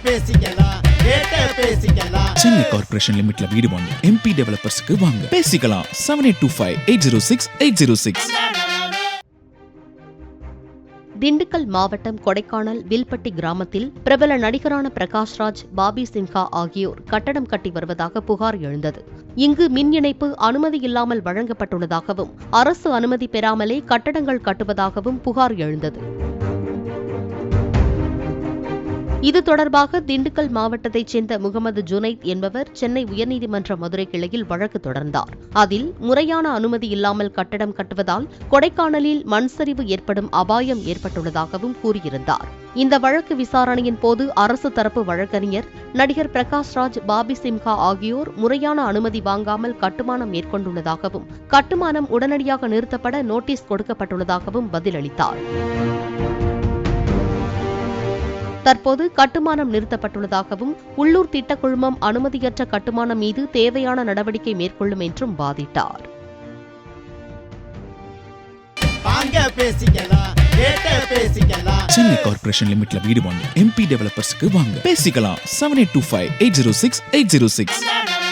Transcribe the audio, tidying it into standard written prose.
பேசிக்கலாம் சென்னை கார்ப்பரேஷன் லிமிட்ல வீடு வாங்க MP டெவலப்பர்ஸ்க்கு வாங்க பேசிக்கலாம் 7825806806. திண்டுக்கல் மாவட்டம் கொடைக்கானல் வில்பட்டி கிராமத்தில் பிரபல நடிகரான பிரகாஷ்ராஜ், பாபி சிம்ஹா ஆகியோர் கட்டடம் கட்டி வருவதாக புகார் எழுந்தது. இங்கு மின் இணைப்பு அனுமதி இல்லாமல் வழங்கப்பட்டுள்ளதாகவும் அரசு அனுமதி பெறாமலே கட்டடங்கள் கட்டுவதாகவும் புகார் எழுந்தது. இது தொடர்பாக திண்டுக்கல் மாவட்டத்தைச் சேர்ந்த முகமது ஜுனைத் என்பவர் சென்னை உயர்நீதிமன்ற மதுரை கிளையில் வழக்கு தொடர்ந்தார். அதில் முறையான அனுமதி இல்லாமல் கட்டடம் கட்டுவதால் கொடைக்கானலில் மண் சரிவு ஏற்படும் அபாயம் ஏற்பட்டுள்ளதாகவும் கூறியிருந்தார். இந்த வழக்கு விசாரணையின் போது அரசு தரப்பு வழக்கறிஞர் நடிகர் பிரகாஷ்ராஜ், பாபி சிம்ஹா ஆகியோர் முறையான அனுமதி வாங்காமல் கட்டுமானம் மேற்கொண்டுள்ளதாகவும் கட்டுமானம் உடனடியாக நிறுத்தப்பட நோட்டீஸ் கொடுக்கப்பட்டுள்ளதாகவும் பதிலளித்தார். தற்போது கட்டுமானம் நிறுத்தப்பட்டுள்ளதாகவும் உள்ளூர் திட்டக்குழுமம் அனுமதியற்ற கட்டுமானம் மீது தேவையான நடவடிக்கை மேற்கொள்ளும் என்றும் வாதிட்டார். சென்னை கார்ப்பரேஷன் லிமிட்ல வீடு வாங்க MP டெவலப்பர்ஸ்க்கு வாங்க பேசிக்கலாம் 7825806806.